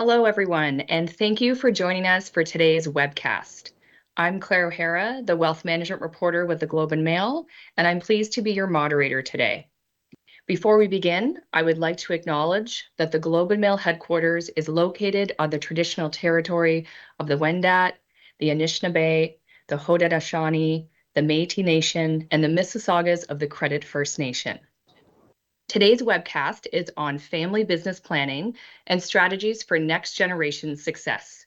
Hello, everyone, and thank you for joining us for today's webcast. I'm Claire O'Hara, the Wealth Management Reporter with the Globe and Mail, and I'm pleased to be your moderator today. Before we begin, I would like to acknowledge that the Globe and Mail headquarters is located on the traditional territory of the Wendat, the Anishinaabe, the Haudenosaunee, the Métis Nation, and the Mississaugas of the Credit First Nation. Today's webcast is on family business planning and strategies for next generation success.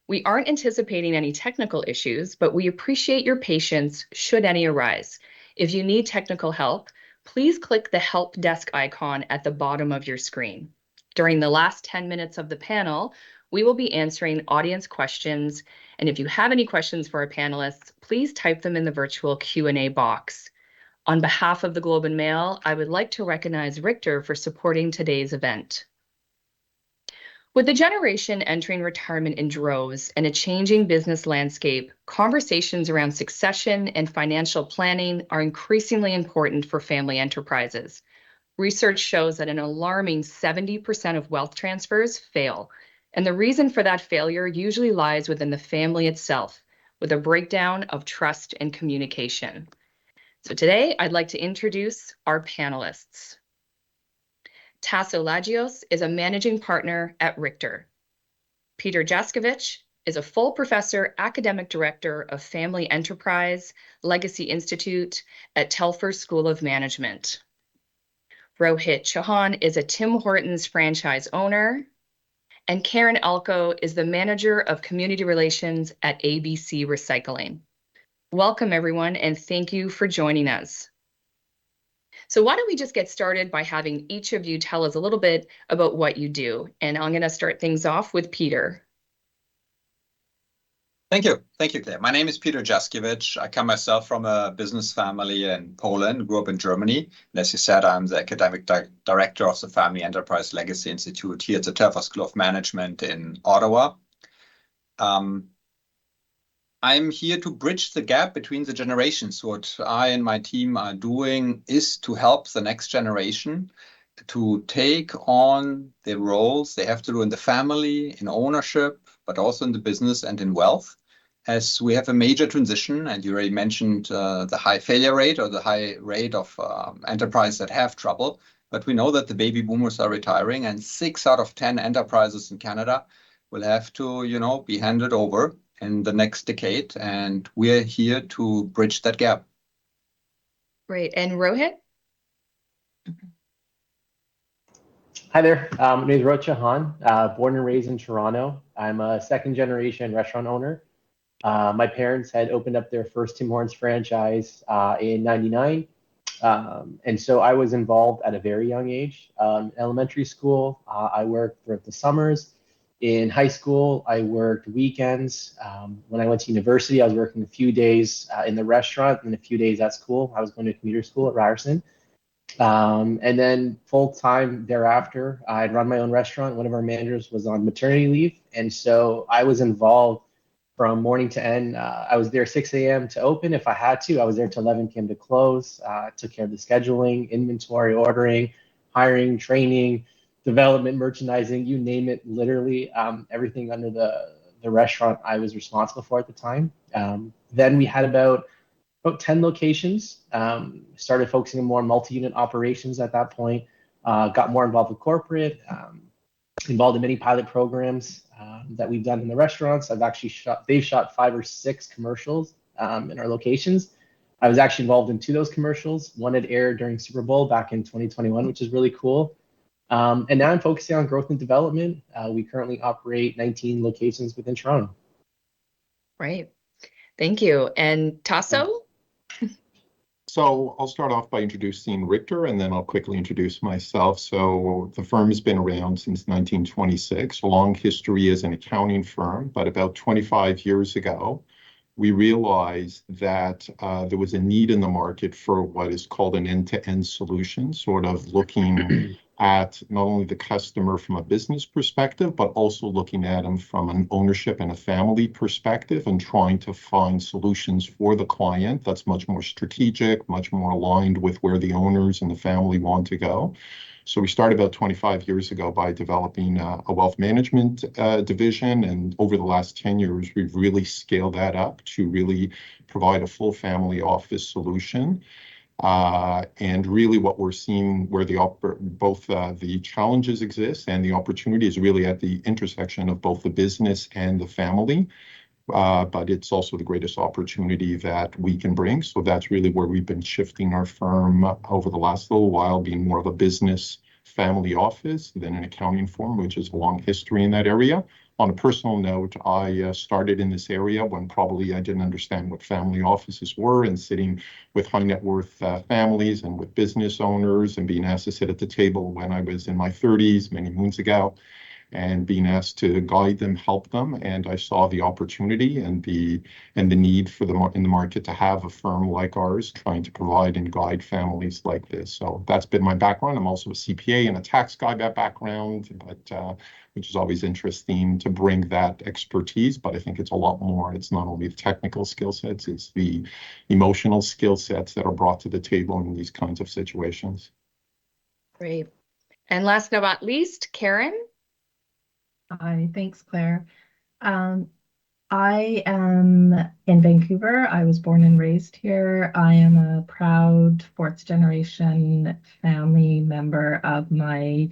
We aren't anticipating any technical issues, but we appreciate your patience should any arise. If you need technical help, please click the help desk icon at the bottom of your screen. During the last 10 minutes of the panel, we will be answering audience questions. And if you have any questions for our panelists, please type them in the virtual Q&A box. On behalf of the Globe and Mail, I would like to recognize Richter for supporting today's event. With the generation entering retirement in droves and a changing business landscape, conversations around succession and financial planning are increasingly important for family enterprises. Research shows that an alarming 70% of wealth transfers fail, and the reason for that failure usually lies within the family itself, with a breakdown of trust and communication. So today, I'd like to introduce our panelists. Tasso Lagios is a managing partner at Richter. Peter Jaskevich is a full professor, academic director of Family Enterprise Legacy Institute at Telfer School of Management. Rohit Chauhan is a Tim Hortons franchise owner. And Karen Alco is the manager of community relations at ABC Recycling. Welcome, everyone, and thank you for joining us. So why don't we just get started by having each of you tell us a little bit about what you do. And I'm going to start things off with Peter. Thank you, Claire. My name is Peter Jaskevich. I come myself from a business family in Poland, grew up in Germany. And as you said, I'm the academic director of the Family Enterprise Legacy Institute here at the Telfer School of Management in Ottawa. I'm here to bridge the gap between the generations. What I and my team are doing is to help the next generation to take on the roles they have to do in the family, in ownership, but also in the business and in wealth, as we have a major transition. And you already mentioned the high failure rate or the high rate of enterprises that have trouble. But we know that the baby boomers are retiring, and 6 out of 10 enterprises in Canada will have to, be handed over in the next decade, and we're here to bridge that gap. Great. And Rohit? Hi there. My name is Rohit Chauhan, born and raised in Toronto. I'm a second-generation restaurant owner. My parents had opened up their first Tim Hortons franchise in '99. And so I was involved at a very young age. Elementary school, I worked throughout the summers. In high school, I worked weekends. When I went to university, I was working a few days in the restaurant and a few days at school. I was going to commuter school at Ryerson. And then full-time thereafter, I'd run my own restaurant. One of our managers was on maternity leave. And so I was involved from morning to end. I was there 6 a.m. to open if I had to. I was there till 11 p.m. to close. Took care of the scheduling, inventory, ordering, hiring, training, development, merchandising, you name it, literally everything under the restaurant I was responsible for at the time. Then we had about 10 locations, started focusing on more multi-unit operations at that point, got more involved with corporate, involved in many pilot programs that we've done in the restaurants. They've shot 5 or 6 commercials in our locations. I was actually involved in 2 of those commercials. One had aired during Super Bowl back in 2021, which is really cool. And now I'm focusing on growth and development. We currently operate 19 locations within Toronto. Right. Thank you. And Tasso? So I'll start off by introducing Richter, and then I'll quickly introduce myself. So the firm has been around since 1926, long history as an accounting firm, but about 25 years ago, we realized that there was a need in the market for what is called an end-to-end solution, sort of looking at not only the customer from a business perspective, but also looking at them from an ownership and a family perspective and trying to find solutions for the client that's much more strategic, much more aligned with where the owners and the family want to go. So we started about 25 years ago by developing a wealth management division. And over the last 10 years, we've really scaled that up to really provide a full family office solution. And really what we're seeing where both the challenges exist and the opportunity is really at the intersection of both the business and the family. But it's also the greatest opportunity that we can bring. So that's really where we've been shifting our firm over the last little while, being more of a business family office than an accounting firm, which is a long history in that area. On a personal note, I started in this area when probably I didn't understand what family offices were, and sitting with high net worth families and with business owners and being asked to sit at the table when I was in my 30s, many moons ago, and being asked to guide them, help them. And I saw the opportunity and the need for in the market to have a firm like ours trying to provide and guide families like this. So that's been my background. I'm also a CPA and a tax guy by background, but which is always interesting to bring that expertise. But I think it's a lot more. It's not only the technical skill sets, it's the emotional skill sets that are brought to the table in these kinds of situations. Great. And last but not least, Karen. Hi, thanks, Claire. I am in Vancouver. I was born and raised here. I am a proud fourth generation family member of my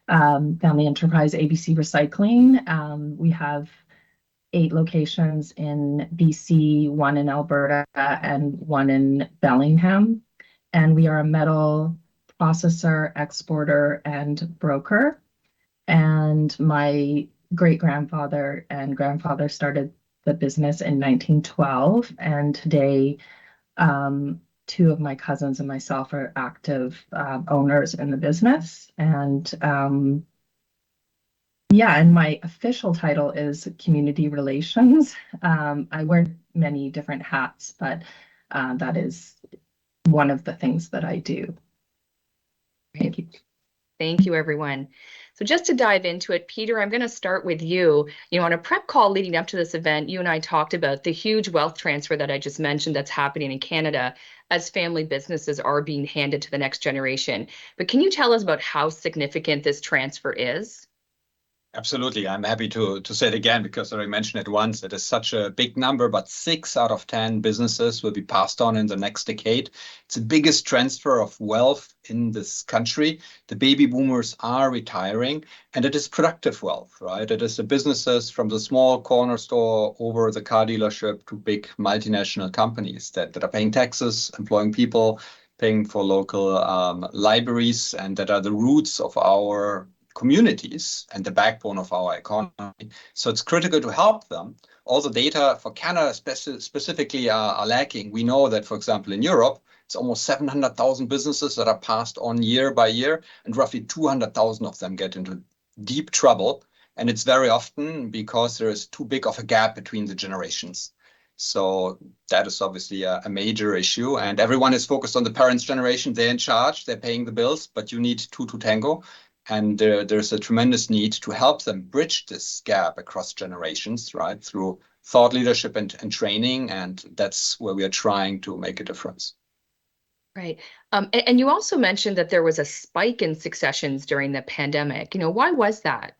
family enterprise, ABC Recycling. We have 8 locations in BC, 1 in Alberta, and 1 in Bellingham. And we are a metal processor, exporter, and broker. And my great-grandfather and grandfather started the business in 1912. And today, 2 of my cousins and myself are active owners in the business. And yeah, and my official title is community relations. I wear many different hats, but that is one of the things that I do. Thank you. Thank you, everyone. So just to dive into it, Peter, I'm going to start with you. On a prep call leading up to this event, you and I talked about the huge wealth transfer that I just mentioned that's happening in Canada as family businesses are being handed to the next generation. But can you tell us about how significant this transfer is? Absolutely. I'm happy to say it again because I already mentioned it once. It is such a big number, but 6 out of 10 businesses will be passed on in the next decade. It's the biggest transfer of wealth in this country. The baby boomers are retiring, and it is productive wealth, right? It is the businesses from the small corner store over the car dealership to big multinational companies that are paying taxes, employing people, paying for local libraries, and that are the roots of our communities and the backbone of our economy. So it's critical to help them. All the data for Canada specifically are lacking. We know that, for example, in Europe, it's almost 700,000 businesses that are passed on year by year, and roughly 200,000 of them get into deep trouble. And it's very often because there is too big of a gap between the generations. So that is obviously a major issue. And everyone is focused on the parents' generation. They're in charge. They're paying the bills, but you need 2 to tango. And there's a tremendous need to help them bridge this gap across generations, right, through thought leadership and training. And that's where we are trying to make a difference. Right. And you also mentioned that there was a spike in successions during the pandemic. Why was that?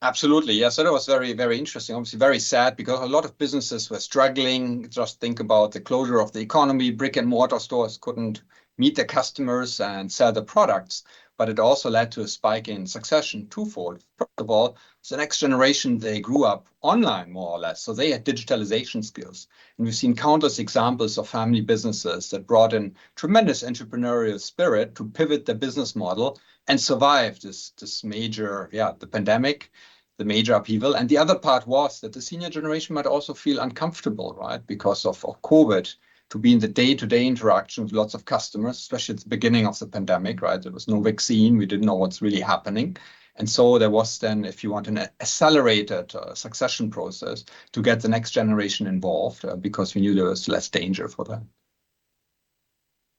Absolutely. Yeah. So that was very, very interesting. Obviously, very sad because a lot of businesses were struggling. Just think about the closure of the economy. Brick and mortar stores couldn't meet their customers and sell the products. But it also led to a spike in succession twofold. First of all, the next generation, they grew up online more or less. So they had digitalization skills. And we've seen countless examples of family businesses that brought in tremendous entrepreneurial spirit to pivot their business model and survive this major, the pandemic, the major upheaval. And the other part was that the senior generation might also feel uncomfortable, right, because of COVID, to be in the day-to-day interaction with lots of customers, especially at the beginning of the pandemic, right? There was no vaccine. We didn't know what's really happening. And so there was then, if you want, an accelerated succession process to get the next generation involved because we knew there was less danger for them.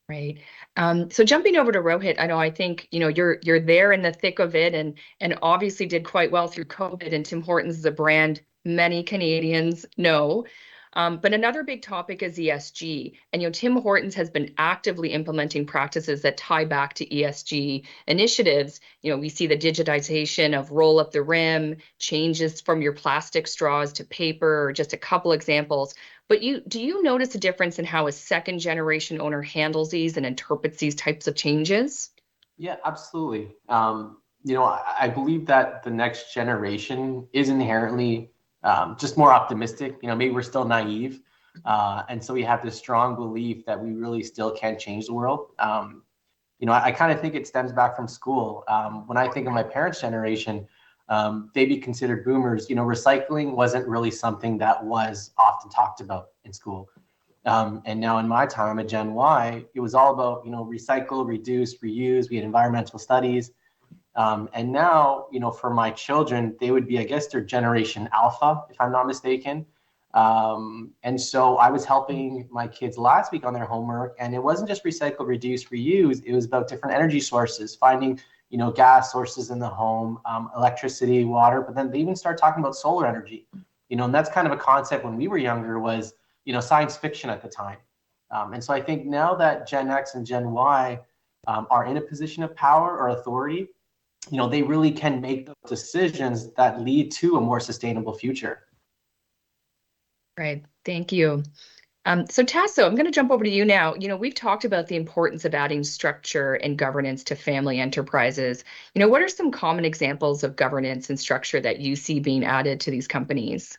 Right. So jumping over to Rohit, I think you're there in the thick of it, and obviously did quite well through COVID. And Tim Hortons is a brand many Canadians know. But another big topic is ESG, and Tim Hortons has been actively implementing practices that tie back to ESG initiatives. We see the digitization of roll up the rim, changes from your plastic straws to paper, or just a couple examples. But do you notice a difference in how a second generation owner handles these and interprets these types of changes? Yeah, absolutely. I believe that the next generation is inherently just more optimistic. Maybe we're still naive. And so we have this strong belief that we really still can change the world. I kind of think it stems back from school. When I think of my parents' generation, they'd be considered boomers. Recycling wasn't really something that was often talked about in school. And now in my time at Gen Y, it was all about, recycle, reduce, reuse. We had environmental studies. And now, for my children, they would be, I guess, their generation alpha, if I'm not mistaken. And so I was helping my kids last week on their homework, and it wasn't just recycle, reduce, reuse. It was about different energy sources, finding, gas sources in the home, electricity, water, but then they even start talking about solar energy, and that's kind of a concept when we were younger was, science fiction at the time. And so I think now that Gen X and Gen Y are in a position of power or authority, they really can make those decisions that lead to a more sustainable future. Right. Thank you. So Tasso, I'm going to jump over to you now. We've talked about the importance of adding structure and governance to family enterprises. What are some common examples of governance and structure that you see being added to these companies?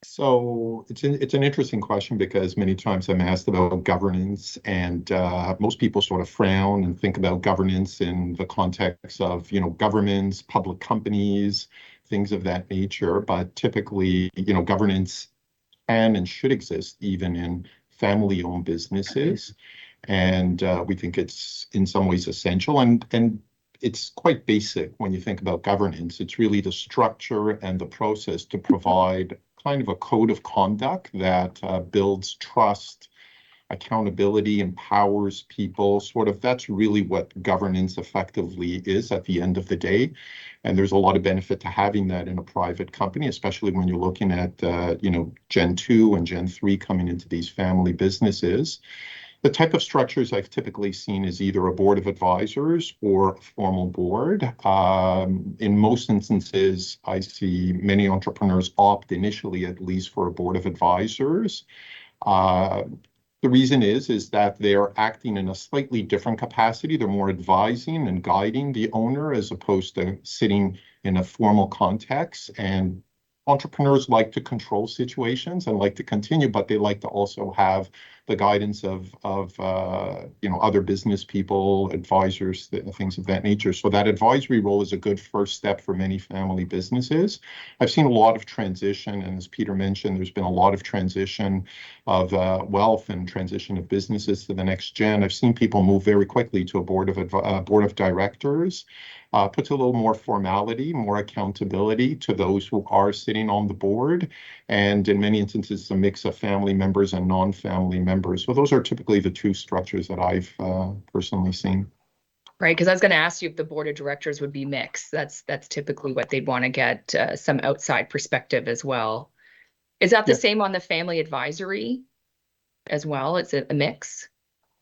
So it's an interesting question because many times I'm asked about governance, and most people sort of frown and think about governance in the context of governments, public companies, things of that nature. But typically, governance can and should exist even in family-owned businesses, and we think it's in some ways essential. And it's quite basic when you think about governance. It's really the structure and the process to provide kind of a code of conduct that builds trust, accountability, empowers people. That's really what governance effectively is at the end of the day. And there's a lot of benefit to having that in a private company, especially when you're looking at Gen 2 and Gen 3 coming into these family businesses. The type of structures I've typically seen is either a board of advisors or a formal board. In most instances, I see many entrepreneurs opt initially, at least, for a board of advisors. The reason is that they're acting in a slightly different capacity. They're more advising and guiding the owner as opposed to sitting in a formal context. And entrepreneurs like to control situations and like to continue, but they like to also have the guidance of other business people, advisors, things of that nature. So that advisory role is a good first step for many family businesses. I've seen a lot of transition, and as Peter mentioned, there's been a lot of transition of wealth and transition of businesses to the next gen. I've seen people move very quickly to a board of directors. Puts a little more formality, more accountability to those who are sitting on the board. And in many instances, it's a mix of family members and non-family members. So those are typically the two structures that I've personally seen. Right, because I was going to ask you if the board of directors would be mixed. That's typically what they'd want to get some outside perspective as well. Is that the same on the family advisory as well? It's a mix?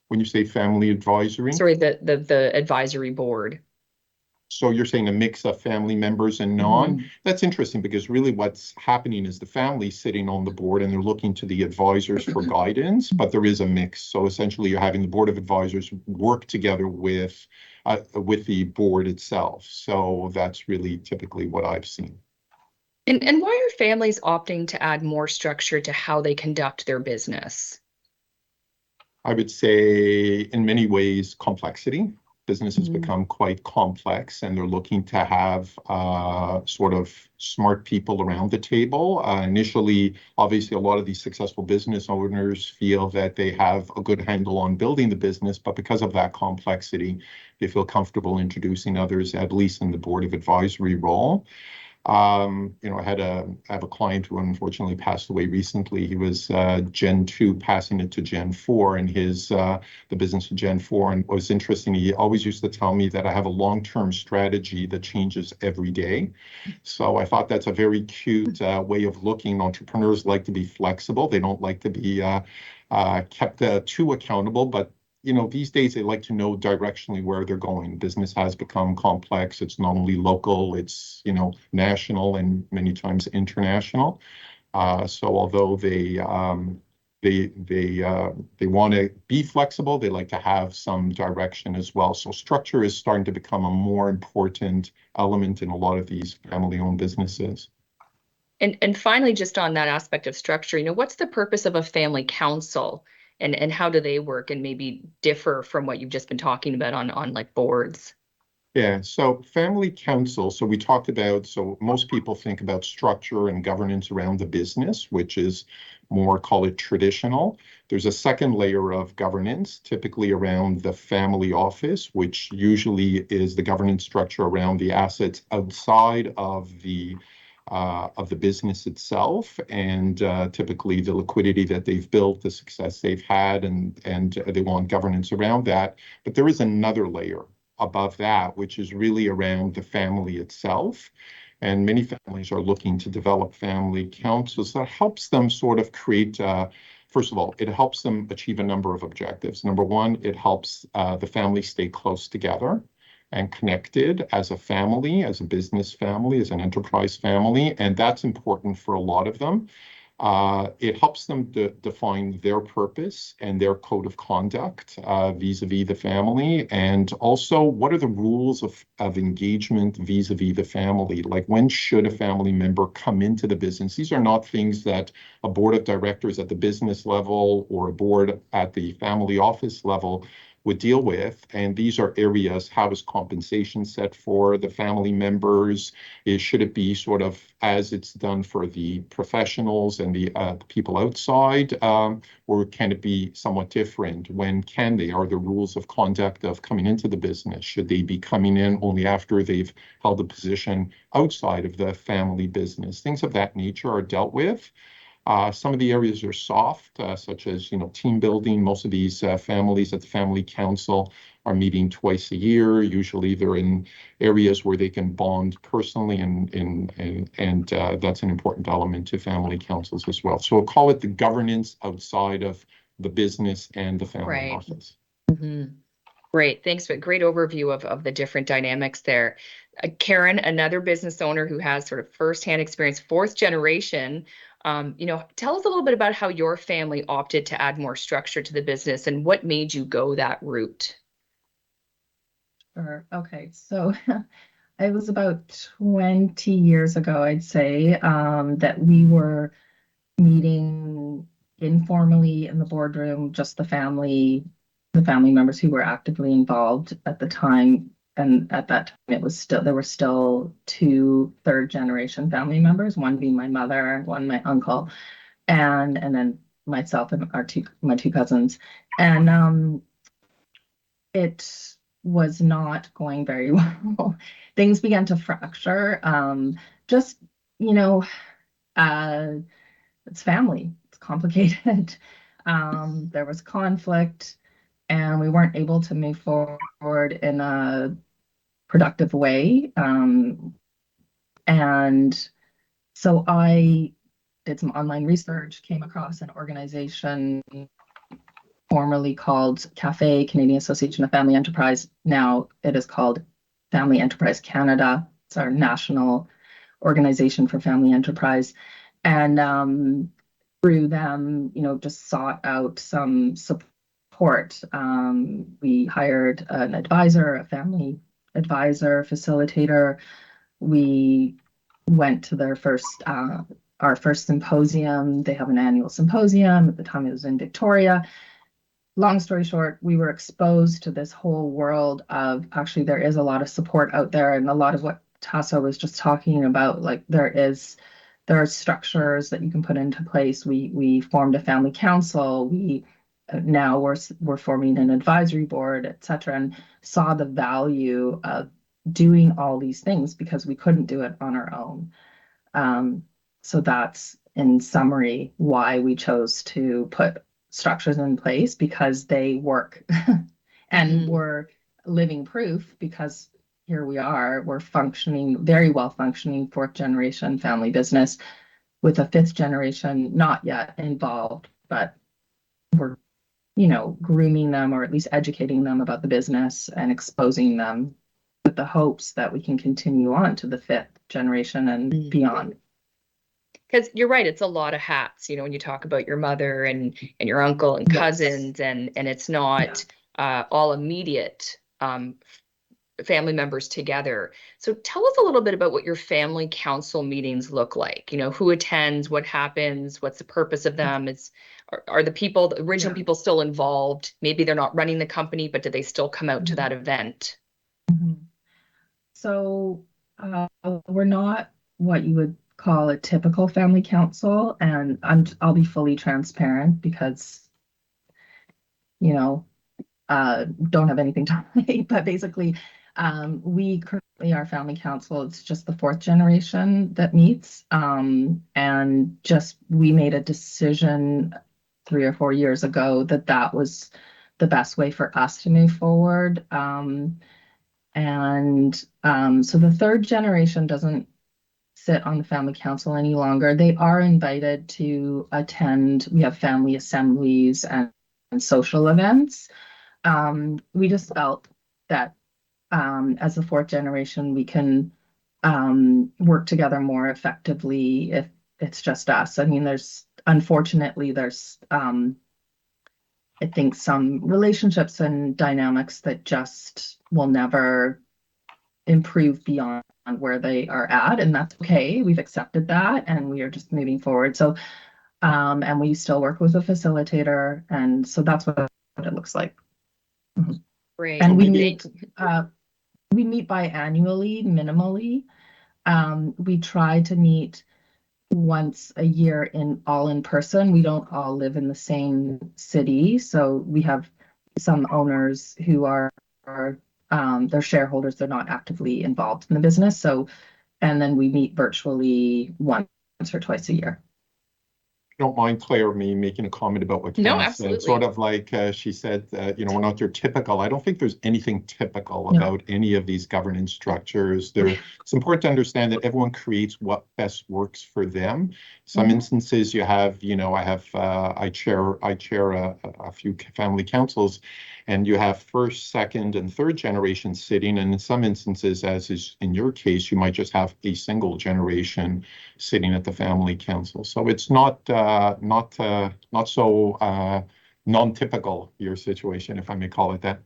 When you say family advisory? Sorry, the advisory board. So you're saying a mix of family members and non? Mm-hmm. That's interesting because really what's happening is the family sitting on the board and they're looking to the advisors for guidance, but there is a mix. So essentially you're having the board of advisors work together with the board itself. So that's really typically what I've seen. And why are families opting to add more structure to how they conduct their business? I would say in many ways complexity. Businesses become quite complex and they're looking to have sort of smart people around the table. Initially, obviously, a lot of these successful business owners feel that they have a good handle on building the business, but because of that complexity, they feel comfortable introducing others, at least in the board of advisory role. I have a client who unfortunately passed away recently. He was Gen 2, passing it to Gen 4, and the business of Gen 4. And what was interesting, he always used to tell me that I have a long-term strategy that changes every day. So I thought that's a very cute way of looking. Entrepreneurs like to be flexible. They don't like to be kept too accountable, but these days they like to know directionally where they're going. Business has become complex. It's not only local, it's national and many times international. So although they want to be flexible, they like to have some direction as well. So structure is starting to become a more important element in a lot of these family-owned businesses. And finally, just on that aspect of structure, what's the purpose of a family council, and how do they work and maybe differ from what you've just been talking about on like boards? Yeah, so family council. So we talked about, so most people think about structure and governance around the business, which is more, call it traditional. There's a second layer of governance, typically around the family office, which usually is the governance structure around the assets outside of the business itself, and typically the liquidity that they've built, the success they've had, and they want governance around that. But there is another layer above that, which is really around the family itself. And many families are looking to develop family councils that helps them sort of create, first of all, it helps them achieve a number of objectives. Number one, it helps the family stay close together and connected as a family, as a business family, as an enterprise family. And that's important for a lot of them. It helps them define their purpose and their code of conduct vis-a-vis the family. And also, what are the rules of engagement vis-a-vis the family? Like, when should a family member come into the business? These are not things that a board of directors at the business level or a board at the family office level would deal with. And these are areas: how is compensation set for the family members? Should it be sort of as it's done for the professionals and the people outside, or can it be somewhat different? When can they? Are the rules of conduct of coming into the business? Should they be coming in only after they've held a position outside of the family business? Things of that nature are dealt with. Some of the areas are soft, such as team building. Most of these families at the family council are meeting twice a year. Usually, they're in areas where they can bond personally, and that's an important element to family councils as well. So we'll call it the governance outside of the business and the family office. Mm-hmm. Great, thanks. But great overview of the different dynamics there. Karen, another business owner who has sort of firsthand experience, fourth generation. Tell us a little bit about how your family opted to add more structure to the business and what made you go that route. Sure. Okay. So it was about 20 years ago, I'd say, that we were meeting informally in the boardroom, just the family members who were actively involved at the time. And at that time, there were still two third generation family members, one being my mother, one my uncle, and then myself and my two cousins. And it was not going very well. Things began to fracture. Just, you know, uh, it's family, it's complicated. There was conflict, and we weren't able to move forward in a productive way. And so I did some online research, came across an organization formerly called CAFE, Canadian Association of Family Enterprise. Now it is called Family Enterprise Canada. It's our national organization for family enterprise. And through them, just sought out some support. We hired an advisor, a family advisor, facilitator. We went to our first symposium. They have an annual symposium. At the time, it was in Victoria. Long story short, we were exposed to this whole world of, actually, there is a lot of support out there, and a lot of what Tasso was just talking about, like there are structures that you can put into place. We formed a family council. Now we're forming an advisory board, et cetera, and saw the value of doing all these things because we couldn't do it on our own. So that's, in summary, why we chose to put structures in place, because they work. And we're living proof, because here we are, we're functioning, very well functioning fourth generation family business with a fifth generation not yet involved, but we're, grooming them, or at least educating them about the business and exposing them with the hopes that we can continue on to the fifth generation and beyond. Because you're right, it's a lot of hats, when you talk about your mother and your uncle and cousins, and it's not all immediate family members together. So tell us a little bit about what your family council meetings look like. Who attends, what happens, what's the purpose of them? Are the original people still involved? Maybe they're not running the company, but do they still come out to that event? So we're not what you would call a typical family council, and I'll be fully transparent because don't have anything to hide. But basically, we currently, our family council, it's just the fourth generation that meets, and just we made a decision 3 or 4 years ago that was the best way for us to move forward. So the third generation doesn't sit on the family council any longer. They are invited to attend. We have family assemblies and social events. We just felt that as the fourth generation, we can work together more effectively if it's just us. I mean, unfortunately, there's I think some relationships and dynamics that just will never improve beyond where they are at, and that's okay. We've accepted that, and we are just moving forward. So, and we still work with a facilitator, and so that's what it looks like. Great. And we meet biannually, minimally. We try to meet once a year all in person. We don't all live in the same city, so we have some owners who are they're shareholders, they're not actively involved in the business. So, and then we meet virtually once or twice a year. Don't mind, Claire, me making a comment about what Cass said. Sort of like she said, we're not your typical. I don't think there's anything typical about any of these governance structures. It's important to understand that everyone creates what best works for them. Some instances you have, I chair a few family councils, and you have first, second, and third generation sitting. And in some instances, as is in your case, you might just have a single generation sitting at the family council. So it's not so non-typical, your situation, if I may call it that.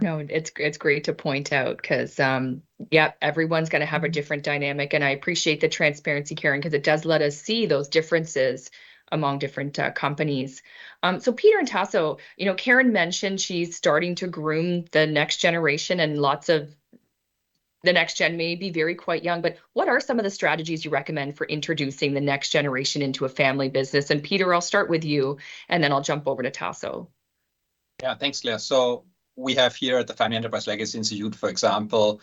No, it's great to point out, because everyone's going to have a different dynamic, and I appreciate the transparency, Karen, because it does let us see those differences among different companies. So Peter and Tasso, Karen mentioned she's starting to groom the next generation, and lots of the next gen may be quite young, but what are some of the strategies you recommend for introducing the next generation into a family business? And Peter, I'll start with you, and then I'll jump over to Tasso. Yeah, thanks, Claire. So we have here at the Family Enterprise Legacy Institute, for example,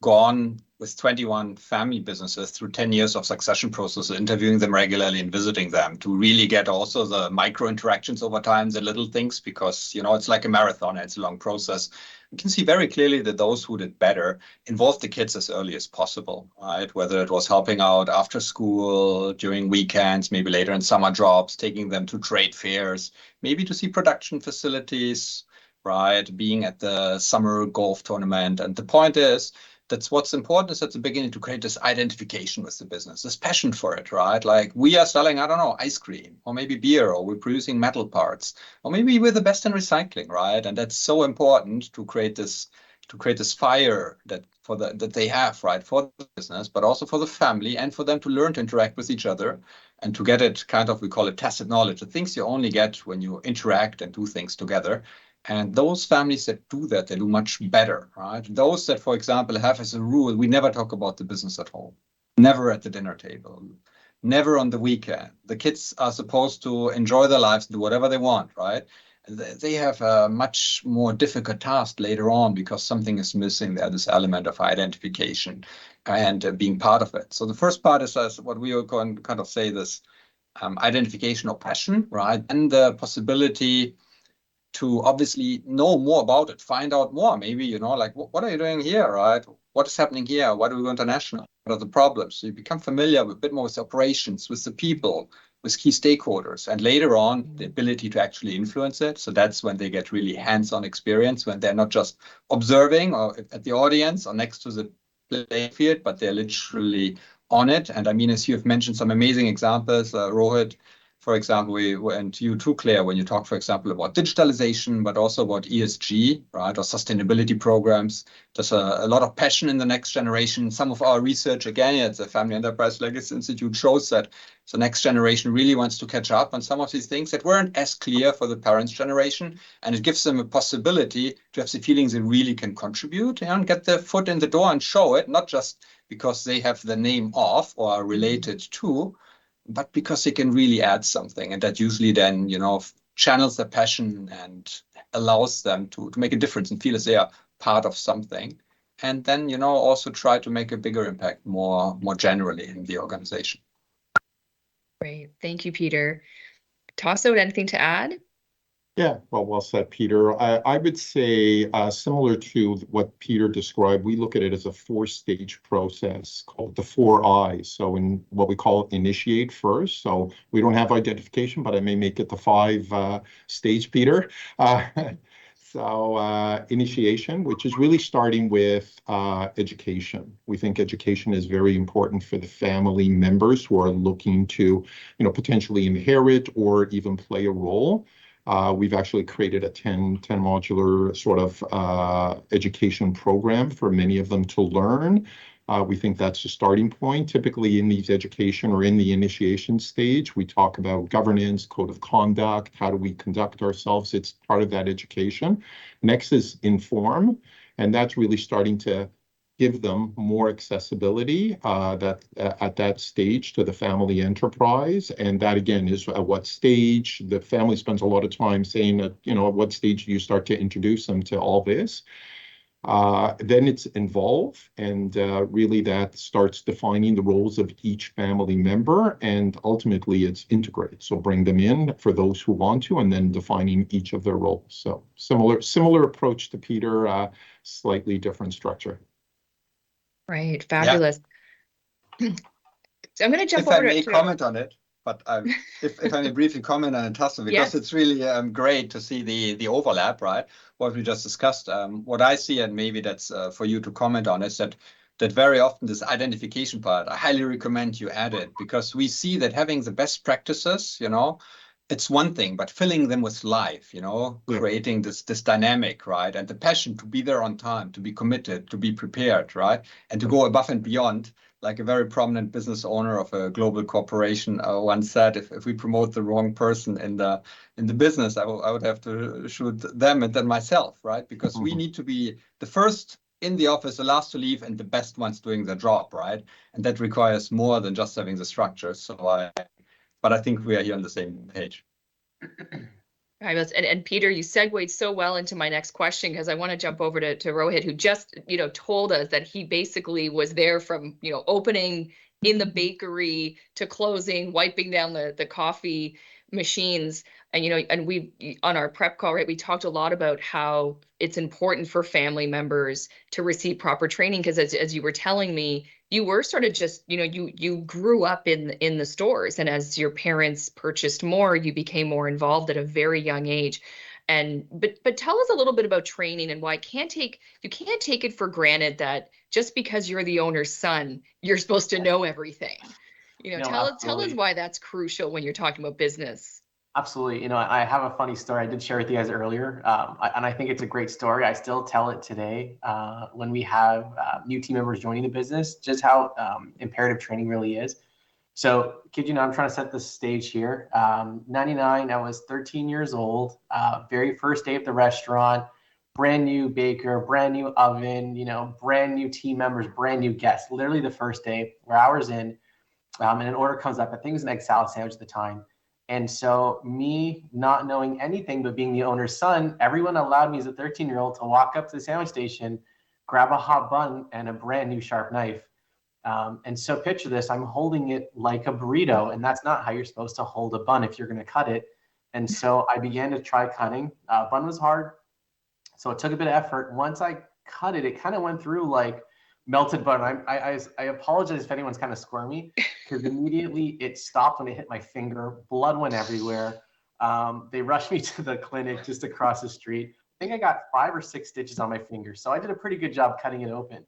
gone with 21 family businesses through 10 years of succession processes, interviewing them regularly and visiting them to really get also the micro interactions over time, the little things, because, it's like a marathon, it's a long process. You can see very clearly that those who did better involved the kids as early as possible, right? Whether it was helping out after school, during weekends, maybe later in summer jobs, taking them to trade fairs, maybe to see production facilities, right? Being at the summer golf tournament. And the point is, that's what's important is at the beginning to create this identification with the business, this passion for it, right? Like we are selling, I don't know, ice cream, or maybe beer, or we're producing metal parts, or maybe we're the best in recycling, right? And that's so important to create this fire that they have, right, for the business, but also for the family, and for them to learn to interact with each other, and to get it kind of, we call it tacit knowledge, the things you only get when you interact and do things together. And those families that do that, they do much better, right? Those that, for example, have as a rule, we never talk about the business at home, never at the dinner table, never on the weekend. The kids are supposed to enjoy their lives, do whatever they want, right? they have a much more difficult task later on because something is missing there, this element of identification and being part of it. So the first part is what we are going to kind of say this identification or passion, right? And the possibility to obviously know more about it, find out more. Maybe, like, what are you doing here, right? What is happening here? Why do we go international? What are the problems? So you become familiar with a bit more with operations, with the people, with key stakeholders, and later on, the ability to actually influence it. So that's when they get really hands-on experience, when they're not just observing or at the audience or next to the playing field, but they're literally on it. And I mean, as you have mentioned some amazing examples, Rohit, for example, and you too, Claire, when you talk, for example, about digitalization, but also about ESG, right, or sustainability programs. There's a lot of passion in the next generation. Some of our research, again, at the Family Enterprise Legacy Institute, shows that the next generation really wants to catch up on some of these things that weren't as clear for the parents' generation. And it gives them a possibility to have the feelings they really can contribute and get their foot in the door and show it, not just because they have the name of or are related to, but because they can really add something. And that usually then, channels their passion and allows them to make a difference and feel as they are part of something. And then, also try to make a bigger impact more generally in the organization. Great. Thank you, Peter. Tasso, anything to add? Yeah, well said, Peter. I would say similar to what Peter described, we look at it as a four-stage process called the 4 I's. So in what we call initiate first. So we don't have identification, but I may make it the 5 stage, Peter. So initiation, which is really starting with education. We think education is very important for the family members who are looking to, potentially inherit or even play a role. We've actually created a 10 modular sort of education program for many of them to learn. We think that's the starting point. Typically in these education or in the initiation stage, we talk about governance, code of conduct, how do we conduct ourselves? It's part of that education. Next is inform, and that's really starting to give them more accessibility at that stage to the family enterprise. And that, again, is at what stage. The family spends a lot of time saying that, at what stage do you start to introduce them to all this? Then it's involve, and really that starts defining the roles of each family member, and ultimately it's integrate. So bring them in for those who want to, and then defining each of their roles. So similar approach to Peter, slightly different structure. Right. Fabulous. Yeah. So I'm going to jump over to... If I may comment on it, but if I may briefly comment on it, Tasso, because it's really great to see the overlap, right? What we just discussed. What I see, and maybe that's for you to comment on, is that very often this identification part, I highly recommend you add it, because we see that having the best practices, it's one thing, but filling them with life, creating this dynamic, right? And the passion to be there on time, to be committed, to be prepared, right? And to go above and beyond. Like a very prominent business owner of a global corporation once said, if we promote the wrong person in the business, I would have to shoot them and then myself, right? Because we need to be the first in the office, the last to leave, and the best ones doing the job, right? And that requires more than just having the structure. But I think we are here on the same page. Fabulous. And Peter, you segued so well into my next question, because I want to jump over to Rohit, who just, told us that he basically was there from, opening in the bakery to closing, wiping down the coffee machines. And, and we, on our prep call, right, we talked a lot about how it's important for family members to receive proper training, because as you were telling me, you were sort of just, you grew up in the stores, and as your parents purchased more, you became more involved at a very young age. And but tell us a little bit about training and why you can't take it for granted that just because you're the owner's son, you're supposed to know everything. Tell us why that's crucial when you're talking about business. Absolutely. I have a funny story. I did share with you guys earlier, and I think it's a great story. I still tell it today when we have new team members joining the business, just how imperative training really is. So, kid you not, I'm trying to set the stage here. 99, I was 13 years old, very first day at the restaurant, brand new baker, brand new oven, brand new team members, brand new guests. Literally the first day, we're hours in, and an order comes up. I think it was an egg salad sandwich at the time. And so me not knowing anything but being the owner's son, everyone allowed me as a 13-year-old to walk up to the sandwich station, grab a hot bun and a brand new sharp knife. And so picture this, I'm holding it like a burrito, and that's not how you're supposed to hold a bun if you're going to cut it. And so I began to try cutting. Bun was hard, so it took a bit of effort. Once I cut it, it kind of went through like melted butter. I apologize if anyone's kind of squirmy, because immediately it stopped when it hit my finger. Blood went everywhere. They rushed me to the clinic just across the street. I think I got 5 or 6 stitches on my finger. So I did a pretty good job cutting it open.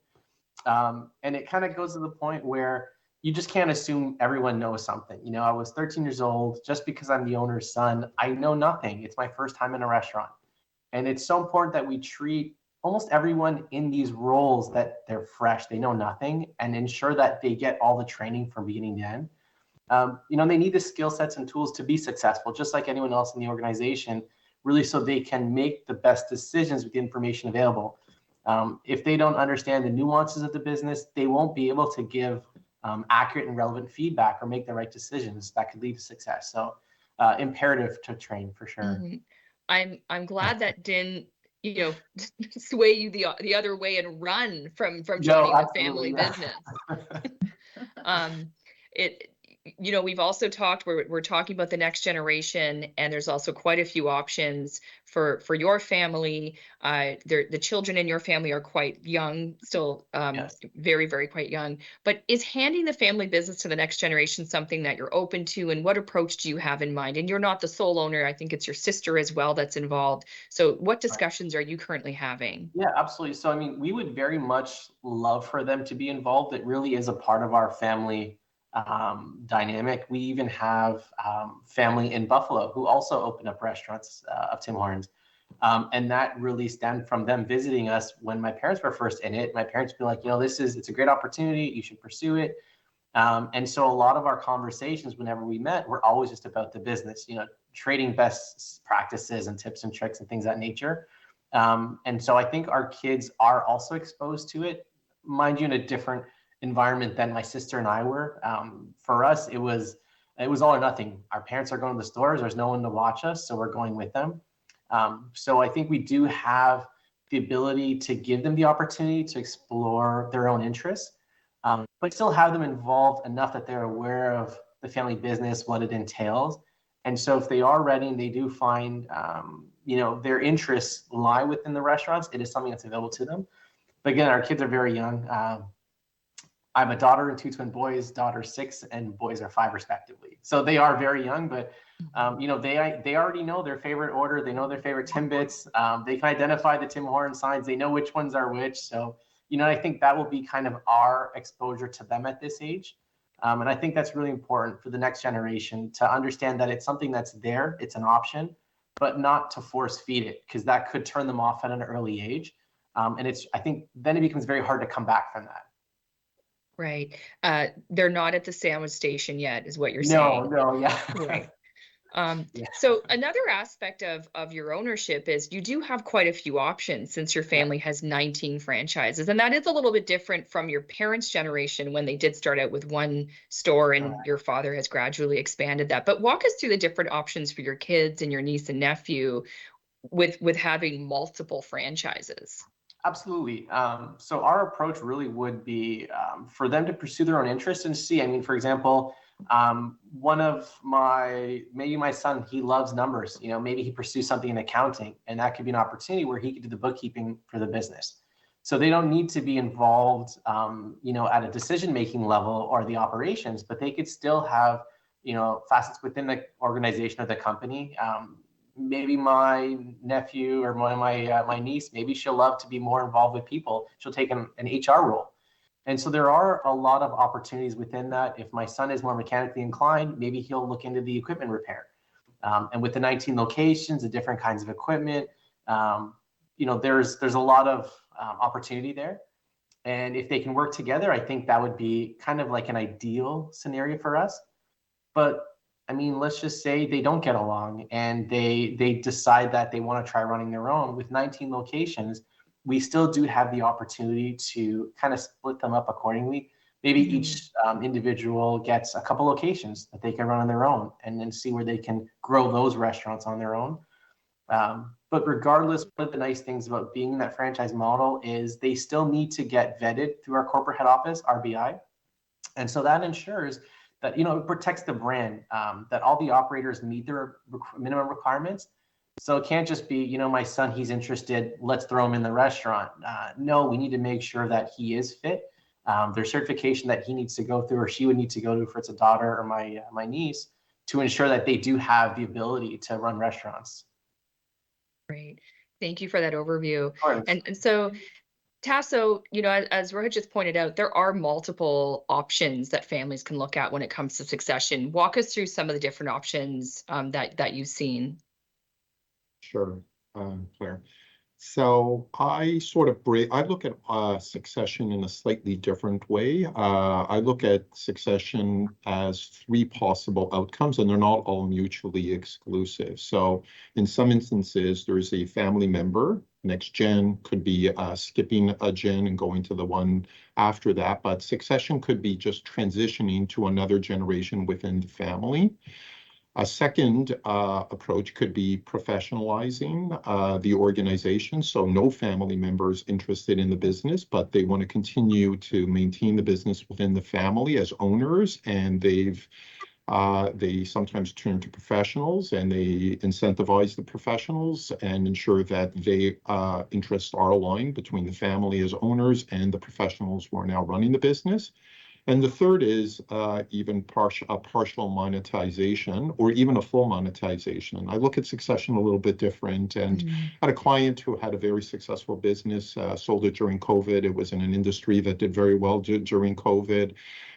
And it kind of goes to the point where you just can't assume everyone knows something. You know, I was 13 years old. Just because I'm the owner's son, I know nothing. It's my first time in a restaurant. And it's so important that we treat almost everyone in these roles that they're fresh, they know nothing, and ensure that they get all the training from beginning to end. You know, they need the skill sets and tools to be successful, just like anyone else in the organization, really, so they can make the best decisions with the information available. If they don't understand the nuances of the business, they won't be able to give accurate and relevant feedback or make the right decisions that could lead to success. So imperative to train for sure. Mm-hmm. I'm glad that didn't, you know, sway you the other way and run from joining the family business. It, you know, we've also talked, we're talking about the next generation, and there's also quite a few options for your family. The children in your family are quite young, still Yes. very, very quite young. But is handing the family business to the next generation something that you're open to, and what approach do you have in mind? And you're not the sole owner. I think it's your sister as well that's involved. So what discussions are you currently having? Yeah, absolutely. So, I mean, we would very much love for them to be involved. It really is a part of our family dynamic. We even have family in Buffalo who also opened up restaurants of Tim Hortons. And that really stemmed from them visiting us when my parents were first in it. My parents would be like, you know, it's a great opportunity. You should pursue it. And so a lot of our conversations whenever we met were always just about the business, you know, trading best practices and tips and tricks and things of that nature. And so I think our kids are also exposed to it, mind you, in a different environment than my sister and I were. For us, it was all or nothing. Our parents are going to the stores. There's no one to watch us, so we're going with them. So I think we do have the ability to give them the opportunity to explore their own interests, but still have them involved enough that they're aware of the family business, what it entails. And so if they are ready and they do find, you know, their interests lie within the restaurants, it is something that's available to them. But again, our kids are very young. I have a daughter and 2 twin boys, daughter 6 and boys are 5 respectively. So they are very young, but you know, they already know their favorite order. They know their favorite Timbits. They can identify the Tim Hortons signs. They know which ones are which. So, you know, I think that will be kind of our exposure to them at this age. And I think that's really important for the next generation to understand that it's something that's there, it's an option, but not to force feed it, because that could turn them off at an early age. And I think then it becomes very hard to come back from that. Right. They're not at the sandwich station yet, is what you're saying. No, yeah. Right. Yeah. So another aspect of your ownership is you do have quite a few options, since your family has 19 franchises. And that is a little bit different from your parents' generation when they did start out with one store and your father has gradually expanded that. But walk us through the different options for your kids and your niece and nephew with having multiple franchises. Absolutely. So our approach really would be for them to pursue their own interests and see. I mean, for example, maybe my son, he loves numbers. You know, maybe he pursues something in accounting, and that could be an opportunity where he could do the bookkeeping for the business. So they don't need to be involved, you know, at a decision-making level or the operations, but they could still have, you know, facets within the organization or the company. Maybe my nephew or my niece, maybe she'll love to be more involved with people. She'll take an HR role. And so there are a lot of opportunities within that. If my son is more mechanically inclined, maybe he'll look into the equipment repair. And with the 19 locations, the different kinds of equipment, you know, there's a lot of opportunity there. And if they can work together, I think that would be kind of like an ideal scenario for us. But I mean, let's just say they don't get along and they decide that they want to try running their own. With 19 locations, we still do have the opportunity to kind of split them up accordingly. maybe each individual gets a couple locations that they can run on their own, and then see where they can grow those restaurants on their own. But regardless, one of the nice things about being in that franchise model is they still need to get vetted through our corporate head office, RBI. And so that ensures that, it protects the brand, that all the operators meet their minimum requirements. So it can't just be, my son, he's interested, let's throw him in the restaurant. No, we need to make sure that he is fit. There's certification that he needs to go through, or she would need to go to, if it's a daughter or my niece, to ensure that they do have the ability to run restaurants. Great. Thank you for that overview. Sure. And so, Tasso, as Rohit just pointed out, there are multiple options that families can look at when it comes to succession. Walk us through some of the different options that you've seen. Sure, Claire. So I look at succession in a slightly different way. I look at succession as three possible outcomes, and they're not all mutually exclusive. So in some instances, there's a family member. Next gen could be skipping a gen and going to the one after that, but succession could be just transitioning to another generation within the family. A second approach could be professionalizing the organization. So no family members interested in the business, but they want to continue to maintain the business within the family as owners. And they sometimes turn to professionals, and they incentivize the professionals and ensure that they interests are aligned between the family as owners and the professionals who are now running the business. And the third is even partial monetization, or even a full monetization. I look at succession a little bit different, and I had a client who had a very successful business, sold it during COVID. It was in an industry that did very well during COVID.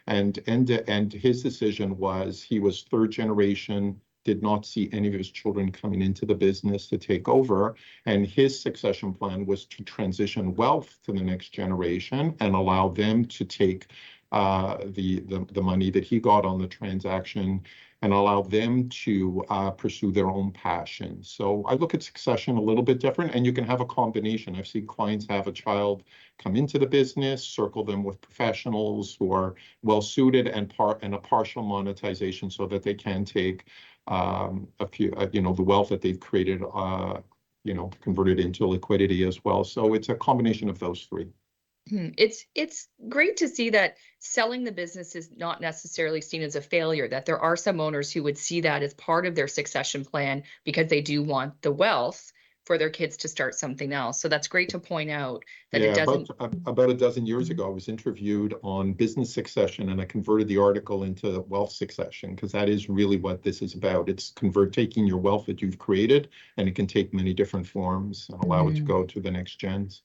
And his decision was, he was third generation, did not see any of his children coming into the business to take over. And his succession plan was to transition wealth to the next generation and allow them to take the money that he got on the transaction and allow them to pursue their own passion. So I look at succession a little bit different, and you can have a combination. I've seen clients have a child come into the business, circle them with professionals who are well suited, and a partial monetization so that they can take the wealth that they've created, converted into liquidity as well. So it's a combination of those three. It's great to see that selling the business is not necessarily seen as a failure, that there are some owners who would see that as part of their succession plan because they do want the wealth for their kids to start something else. So that's great to point out that it doesn't. About a dozen years ago, I was interviewed on business succession, and I converted the article into wealth succession, because that is really what this is about. It's taking your wealth that you've created, and it can take many different forms and allow it to go to the next gens.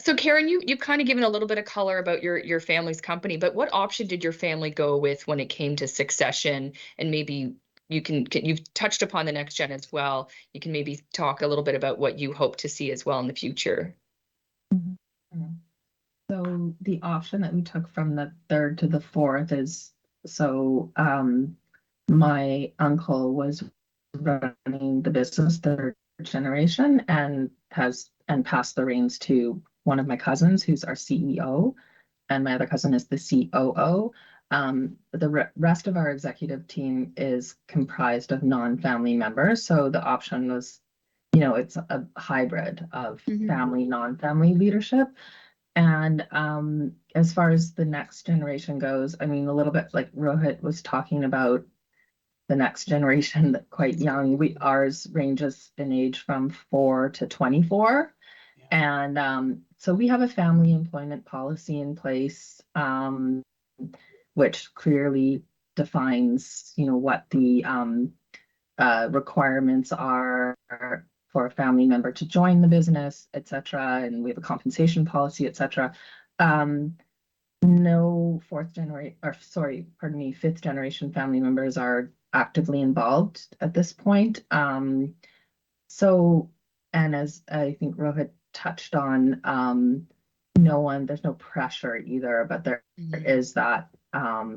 So Karen, you've kind of given a little bit of color about your family's company, but what option did your family go with when it came to succession? And maybe you've touched upon the next gen as well. You can maybe talk a little bit about what you hope to see as well in the future. So the option that we took from the third to the fourth is, my uncle was running the business third generation and passed the reins to one of my cousins, who's our CEO, and my other cousin is the COO. The rest of our executive team is comprised of non-family members. So the option was, it's a hybrid of family, non-family leadership. And as far as the next generation goes, a little bit like Rohit was talking about, the next generation, quite young. Ours ranges in age from 4 to 24. And so we have a family employment policy in place, which clearly defines, what the requirements are for a family member to join the business, et cetera. And we have a compensation policy, et cetera. No fifth generation family members are actively involved at this point. And as I think Rohit touched on, there's no pressure either, but there is that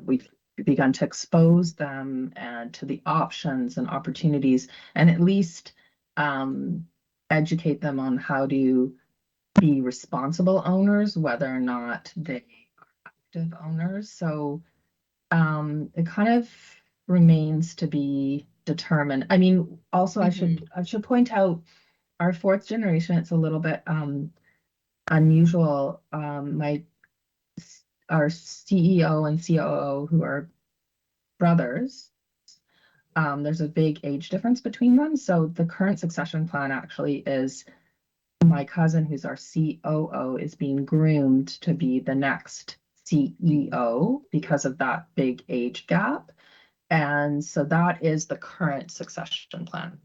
we've begun to expose them and to the options and opportunities, and at least educate them on how to be responsible owners, whether or not they are active owners. So it kind of remains to be determined. I mean, also I should point out our fourth generation, it's a little bit unusual. Our CEO and COO, who are brothers, there's a big age difference between them. So the current succession plan actually is my cousin, who's our COO, is being groomed to be the next CEO because of that big age gap. And so that is the current succession plan.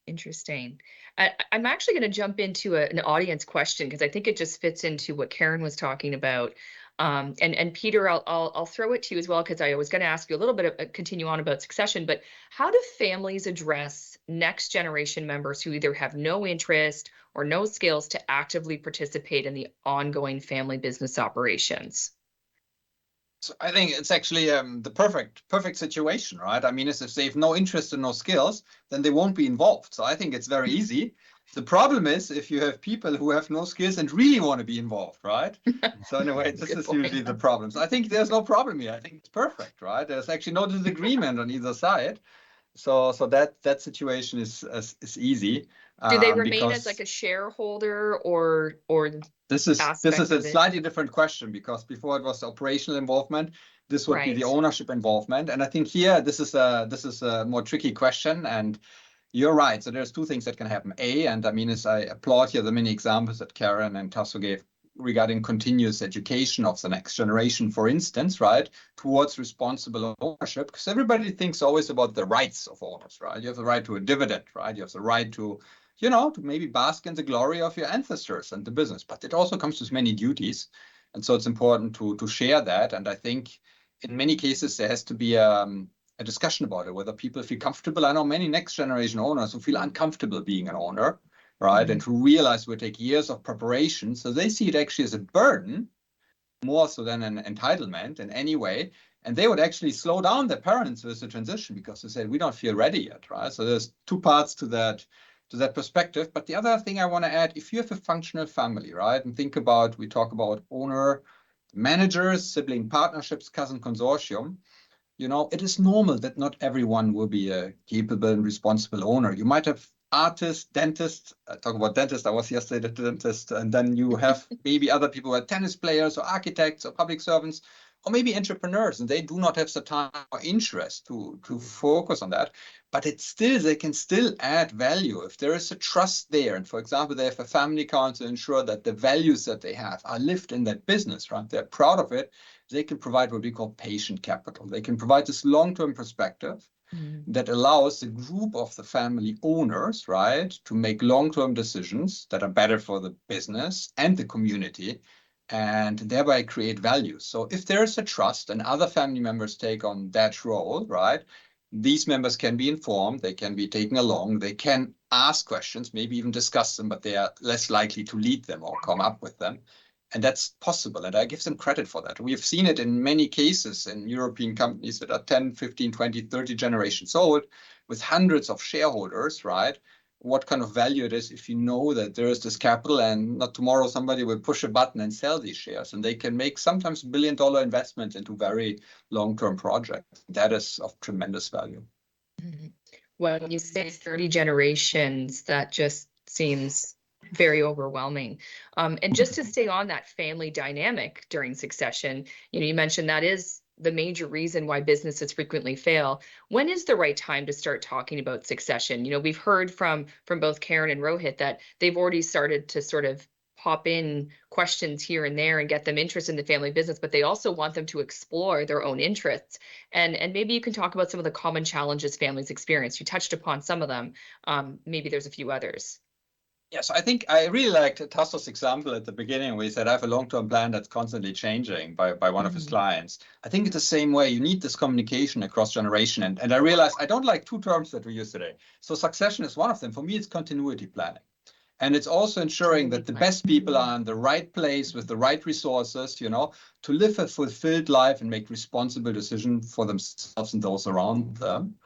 Interesting. I'm actually going to jump into an audience question because I think it just fits into what Karen was talking about. And Peter, I'll throw it to you as well because I was going to ask you a little bit of continue on about succession. But how do families address next generation members who either have no interest or no skills to actively participate in the ongoing family business operations? So I think it's actually the perfect situation, right? I mean, if they have no interest and no skills, then they won't be involved. So I think it's very easy. The problem is if you have people who have no skills and really want to be involved, right? So in a way, this is usually the problem. So I think there's no problem here. I think it's perfect, right? There's actually no disagreement on either side. So that situation is easy. Do they remain as like a shareholder or this is a slightly different question because before it was operational involvement, this would be the ownership involvement. And I think here this is a more tricky question. And you're right. So there's two things that can happen. And I mean, as I applaud here the many examples that Karen and Tasso gave regarding continuous education of the next generation, for instance, right, towards responsible ownership, because everybody thinks always about the rights of owners, right? You have the right to a dividend, right? You have the right to, to maybe bask in the glory of your ancestors and the business, but it also comes with many duties. And so it's important to share that. And I think in many cases, there has to be a discussion about it, whether people feel comfortable. I know many next generation owners who feel uncomfortable being an owner, right? And who realize it will take years of preparation. So they see it actually as a burden, more so than an entitlement in any way. And they would actually slow down their parents with the transition because they said, we don't feel ready yet, right? So there's two parts to that perspective. But the other thing I want to add, if you have a functional family, right? And we talk about owner, managers, sibling partnerships, cousin consortium, it is normal that not everyone will be a capable and responsible owner. You might have artists, dentists. I talk about dentists. I was yesterday at the dentist. And then you have maybe other people who are tennis players or architects or public servants or maybe entrepreneurs, and they do not have the time or interest to focus on that. But they can still add value if there is a trust there. And for example, they have a family account to ensure that the values that they have are lived in that business, right? They're proud of it. They can provide what we call patient capital. They can provide this long-term perspective that allows the group of the family owners, right, to make long-term decisions that are better for the business and the community and thereby create value. So if there is a trust and other family members take on that role, right, these members can be informed, they can be taken along, they can ask questions, maybe even discuss them, but they are less likely to lead them or come up with them. And that's possible. And I give them credit for that. We have seen it in many cases in European companies that are 10, 15, 20, 30 generations old with hundreds of shareholders, right? What kind of value it is if you know that there is this capital and not tomorrow somebody will push a button and sell these shares and they can make sometimes $1 billion investments into very long-term projects. That is of tremendous value. Well, you say 30 generations, that just seems very overwhelming. And just to stay on that family dynamic during succession, you mentioned that is the major reason why businesses frequently fail. When is the right time to start talking about succession? We've heard from both Karen and Rohit that they've already started to sort of pop in questions here and there and get them interested in the family business, but they also want them to explore their own interests. And maybe you can talk about some of the common challenges families experience. You touched upon some of them. Maybe there's a few others. Yes, I think I really liked Tasso's example at the beginning where he said, I have a long-term plan that's constantly changing by one of his clients. I think it's the same way. You need this communication across generation. And I realized I don't like two terms that we use today. So succession is one of them. For me, it's continuity planning. And it's also ensuring that the best people are in the right place with the right resources, to live a fulfilled life and make responsible decisions for themselves and those around them.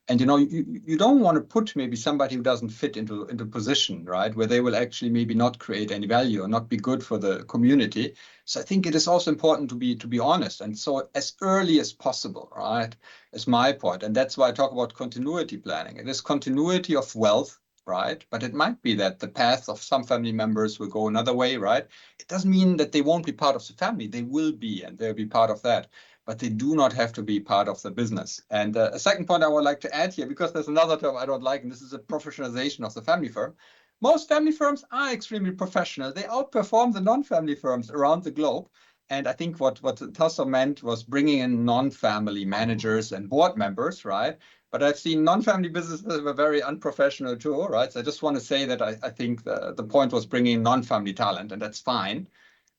And you don't want to put maybe somebody who doesn't fit into position, right, where they will actually maybe not create any value or not be good for the community. So I think it is also important to be honest, and so as early as possible, right, is my point. And that's why I talk about continuity planning. It is continuity of wealth, right? But it might be that the path of some family members will go another way, right? It doesn't mean that they won't be part of the family. They will be, and they'll be part of that, but they do not have to be part of the business. And a second point I would like to add here, because there's another term I don't like, and this is a professionalization of the family firm. Most family firms are extremely professional. They outperform the non-family firms around the globe. And I think what Tasso meant was bringing in non-family managers and board members, right? But I've seen non-family businesses that were very unprofessional too, right? So I just want to say that I think the point was bringing non-family talent, and that's fine.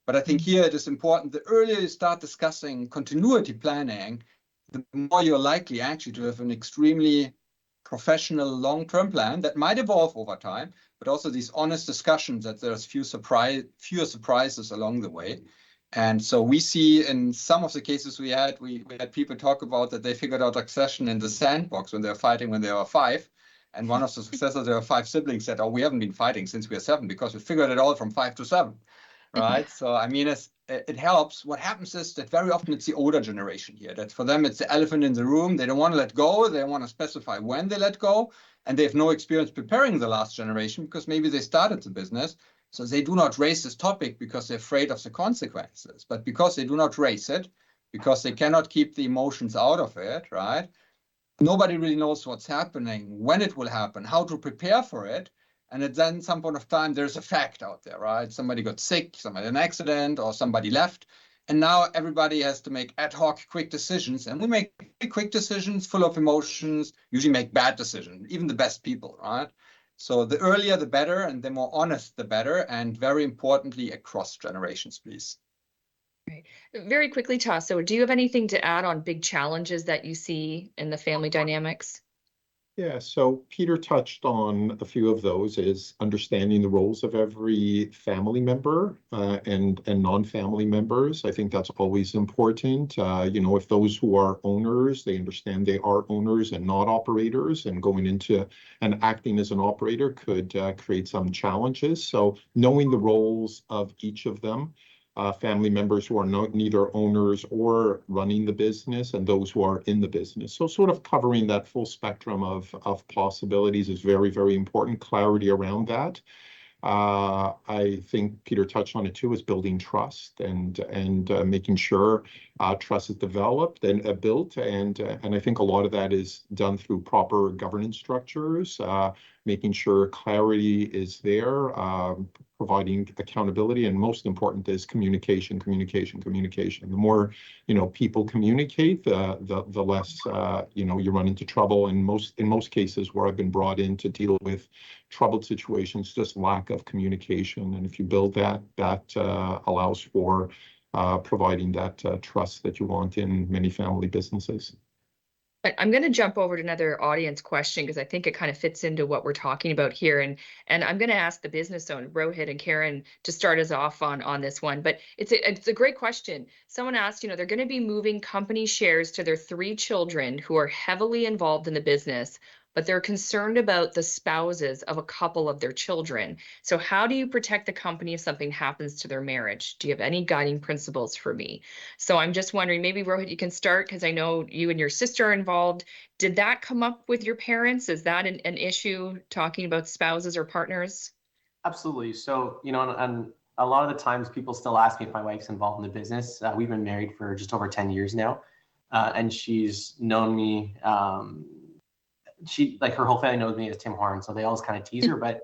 But I think here it is important, the earlier you start discussing continuity planning, the more you're likely actually to have an extremely professional long-term plan that might evolve over time, but also these honest discussions that there's fewer surprises along the way. And so we see in some of the cases we had people talk about that they figured out succession in the sandbox when they were fighting when they were 5. And one of the successors, there were 5 siblings, said, "Oh, we haven't been fighting since we were 7 because we figured it out from 5 to 7." Right. So, I mean, it helps. What happens is that very often it's the older generation here, that for them, it's the elephant in the room. They don't want to let go. They want to specify when they let go. And they have no experience preparing the last generation because maybe they started the business. So they do not raise this topic because they're afraid of the consequences, but because they do not raise it, because they cannot keep the emotions out of it, right? Nobody really knows what's happening, when it will happen, how to prepare for it. And at then some point of time, there's a fact out there, right? Somebody got sick, somebody had an accident, or somebody left. And now everybody has to make ad hoc, quick decisions. And we make quick decisions full of emotions, usually make bad decisions, even the best people, right? So the earlier, the better, and the more honest, the better. And very importantly, across generations, please. Right. Very quickly, Tasso, do you have anything to add on big challenges that you see in the family dynamics? Yeah, so Peter touched on a few of those, is understanding the roles of every family member and non-family members. I think that's always important. If those who are owners, they understand they are owners and not operators, and going into and acting as an operator could create some challenges. So knowing the roles of each of them, family members who are neither owners or running the business, and those who are in the business. So sort of covering that full spectrum of possibilities is very, very important. Clarity around that. I think Peter touched on it too, is building trust and making sure trust is developed and built. And I think a lot of that is done through proper governance structures, making sure clarity is there, providing accountability, and most important is communication. The more people communicate, the less you run into trouble. And in most cases where I've been brought in to deal with troubled situations, just lack of communication. And if you build that allows for providing that trust that you want in many family businesses. I'm going to jump over to another audience question because I think it kind of fits into what we're talking about here. And I'm going to ask the business owner, Rohit and Karen, to start us off on this one. But it's a great question. Someone asked, they're going to be moving company shares to their 3 children who are heavily involved in the business, but they're concerned about the spouses of a couple of their children. So how do you protect the company if something happens to their marriage? Do you have any guiding principles for me? So I'm just wondering, maybe Rohit, you can start, because I know you and your sister are involved. Did that come up with your parents? Is that an issue, talking about spouses or partners? Absolutely. So, and a lot of the times people still ask me if my wife's involved in the business. We've been married for just over 10 years now. And she's known me, her whole family knows me as Tim Horn. So they always kind of tease her. But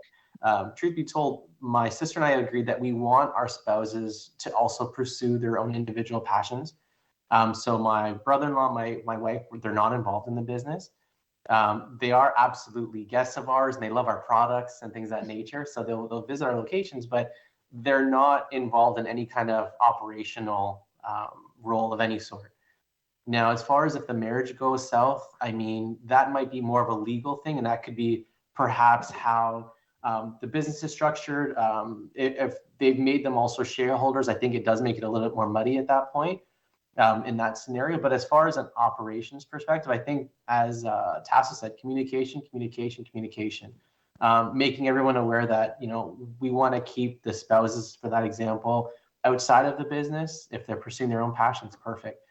truth be told, my sister and I agreed that we want our spouses to also pursue their own individual passions. So my brother-in-law, my wife, they're not involved in the business. They are absolutely guests of ours, and they love our products and things of that nature. So they'll visit our locations, but they're not involved in any kind of operational role of any sort. Now, as far as if the marriage goes south, I mean, that might be more of a legal thing, and that could be perhaps how the business is structured. If they've made them also shareholders, I think it does make it a little bit more muddy at that point. in that scenario. But as far as an operations perspective, I think, as Tasso said, communication, communication, communication. Making everyone aware that, you know, we want to keep the spouses, for that example, outside of the business. If they're pursuing their own passions, perfect.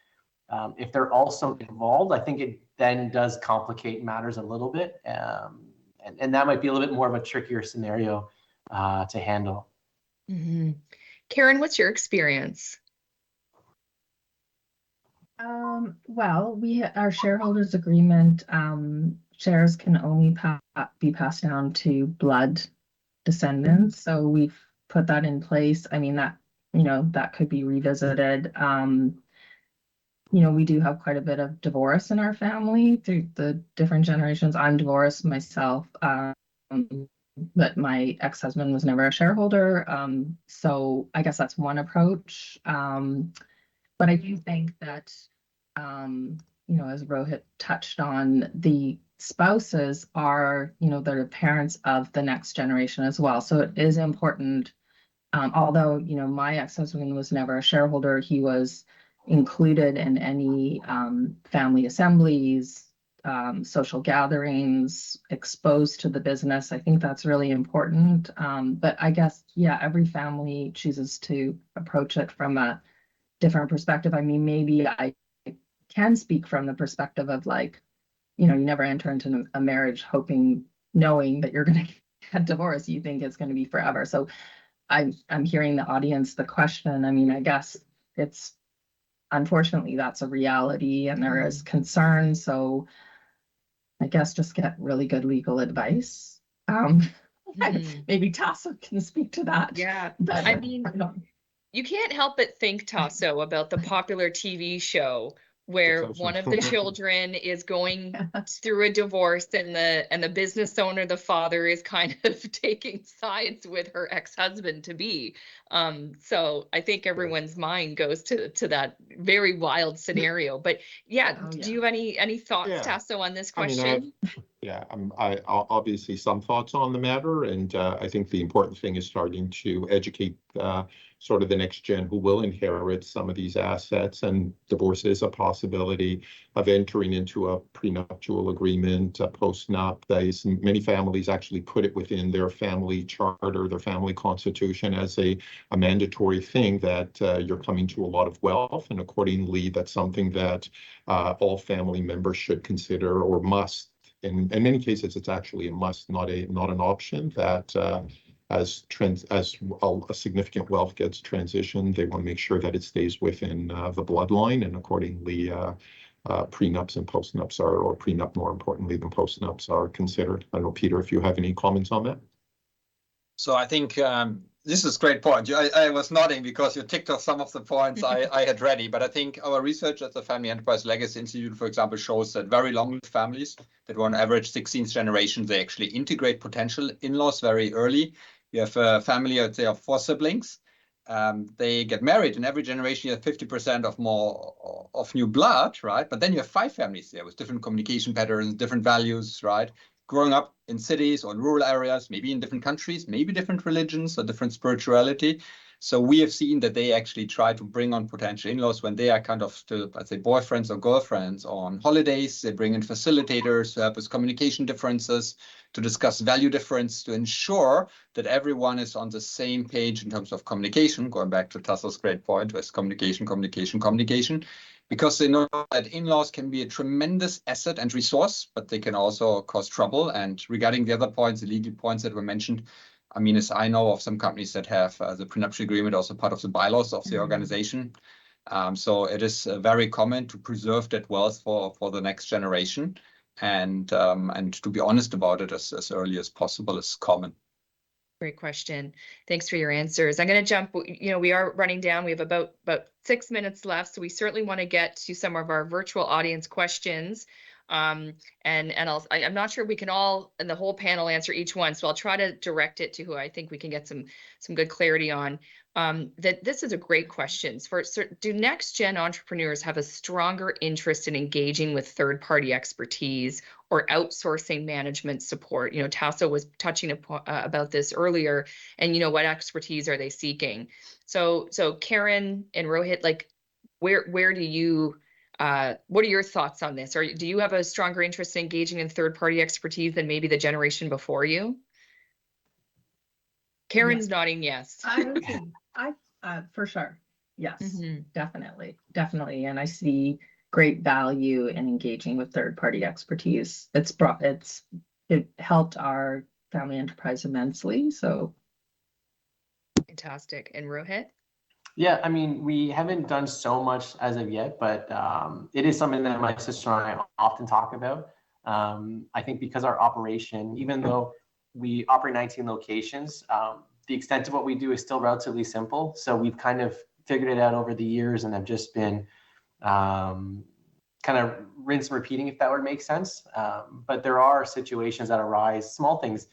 If they're also involved, I think it then does complicate matters a little bit. And that might be a little bit more of a trickier scenario to handle. Mm-hmm. Karen, what's your experience? Well, our shareholders agreement, shares can only be passed down to blood descendants. So we've put that in place. I mean, that, you know, that could be revisited. You know, we do have quite a bit of divorce in our family through the different generations. I'm divorced myself, but my ex-husband was never a shareholder. So I guess that's one approach. But I do think that, you know, as Rohit touched on, the spouses are, you know, they're the parents of the next generation as well. So it is important. Although, you know, my ex-husband was never a shareholder, he was included in any family assemblies, social gatherings, exposed to the business. I think that's really important. But I guess, yeah, every family chooses to approach it from a different perspective. I mean, maybe I can speak from the perspective of, like, you know, you never enter into a marriage knowing that you're going to get divorced. You think it's going to be forever. So I'm hearing the audience, the question. I mean, I guess it's, unfortunately, that's a reality and there is concern. So I guess just get really good legal advice. Maybe Tasso can speak to that. Yeah, But I mean, you can't help but think, Tasso, about the popular TV show where one of the children is going through a divorce, and the business owner, the father, is kind of taking sides with her ex-husband to be. So I think everyone's mind goes to that very wild scenario. But yeah, do you have any thoughts, Tasso, on this question? I obviously some thoughts on the matter, and I think the important thing is starting to educate sort of the next gen who will inherit some of these assets. And divorce is a possibility of entering into a prenuptial agreement, a post-nup. Many families actually put it within their family charter, their family constitution, as a mandatory thing that you're coming to a lot of wealth, and accordingly, that's something that all family members should consider, or must. In many cases, it's actually a must, not an option. That as a significant wealth gets transitioned, they want to make sure that it stays within the bloodline, and accordingly, prenups and postnups or prenup more importantly than postnups, are considered. I don't know, Peter, if you have any comments on that. So I think this is a great point. I was nodding because you ticked off some of the points I had ready, but I think our research at the Family Enterprise Legacy Institute, for example, shows that very long-lived families that were on average 16th generation, they actually integrate potential in-laws very early. You have a family, I'd say, of 4 siblings. They get married, and every generation you have 50% of new blood, right? But then you have 5 families there with different communication patterns, different values, right? Growing up in cities or in rural areas, maybe in different countries, maybe different religions or different spirituality. So we have seen that they actually try to bring on potential in-laws when they are kind of still, let's say, boyfriends or girlfriends on holidays. They bring in facilitators to help with communication differences, to discuss value difference, to ensure that everyone is on the same page in terms of communication, going back to Tasso's great point with communication, because they know that in-laws can be a tremendous asset and resource, but they can also cause trouble. And regarding the other points, the legal points that were mentioned, I mean, as I know of some companies that have the prenuptial agreement also part of the bylaws of the organization. So it is very common to preserve that wealth for the next generation. And to be honest about it as early as possible is common. Great question. Thanks for your answers. I'm going to jump, you know, we are running down. We have about 6 minutes left, so we certainly want to get to some of our virtual audience questions. And I'm not sure we can all, and the whole panel, answer each one, so I'll try to direct it to who I think we can get some good clarity on. That this is a great question. Do next gen entrepreneurs have a stronger interest in engaging with third-party expertise or outsourcing management support? You know, Tasso was touching about this earlier, and, you know, what expertise are they seeking? So Karen and Rohit, like, where do you, what are your thoughts on this? Or do you have a stronger interest in engaging in third-party expertise than maybe the generation before you? Karen's nodding yes. I would say for sure. Yes, definitely. And I see great value in engaging with third-party expertise. It helped our family enterprise immensely. So fantastic. And Rohit? Yeah, I mean, we haven't done so much as of yet, but it is something that my sister and I often talk about. I think because our operation, even though we operate 19 locations, the extent of what we do is still relatively simple. So we've kind of figured it out over the years and have just been kind of rinse and repeating, if that would make sense. But there are situations that arise, small things.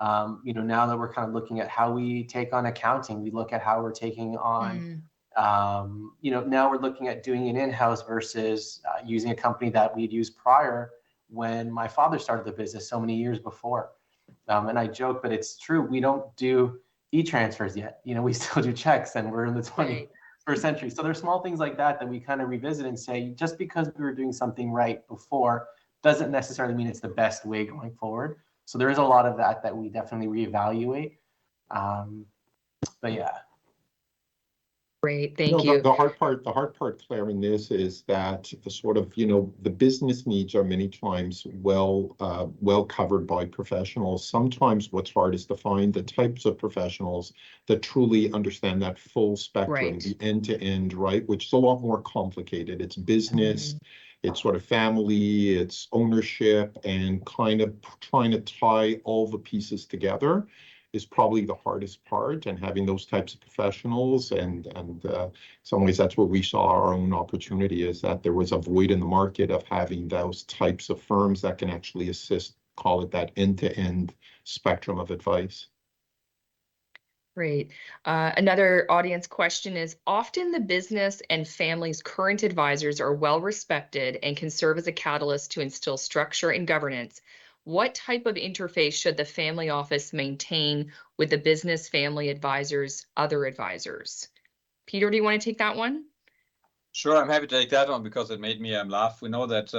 Now that we're kind of looking at how we take on accounting, we look at how we're taking on, now we're looking at doing it in-house versus using a company that we'd used prior when my father started the business so many years before. And I joke, but it's true. We don't do e-transfers yet. We still do checks, and we're in the 21st century. So there's small things like that we kind of revisit and say, just because we were doing something right before doesn't necessarily mean it's the best way going forward. So there is a lot of that we definitely reevaluate. But yeah. Great, thank you. The hard part, Claire, in this is that the sort of, the business needs are many times well covered by professionals. Sometimes what's hard is to find the types of professionals that truly understand that full spectrum, the end-to-end, right? Which is a lot more complicated. It's business, it's sort of family, it's ownership, and kind of trying to tie all the pieces together is probably the hardest part, and having those types of professionals and some ways that's where we saw our own opportunity, is that there was a void in the market of having those types of firms that can actually assist, call it that end-to-end spectrum of advice. Great. Another audience question is, often the business and family's current advisors are well respected and can serve as a catalyst to instill structure and governance. What type of interface should the family office maintain with the business family advisors, other advisors? Peter, do you want to take that one? Sure, I'm happy to take that one because it made me laugh. We know that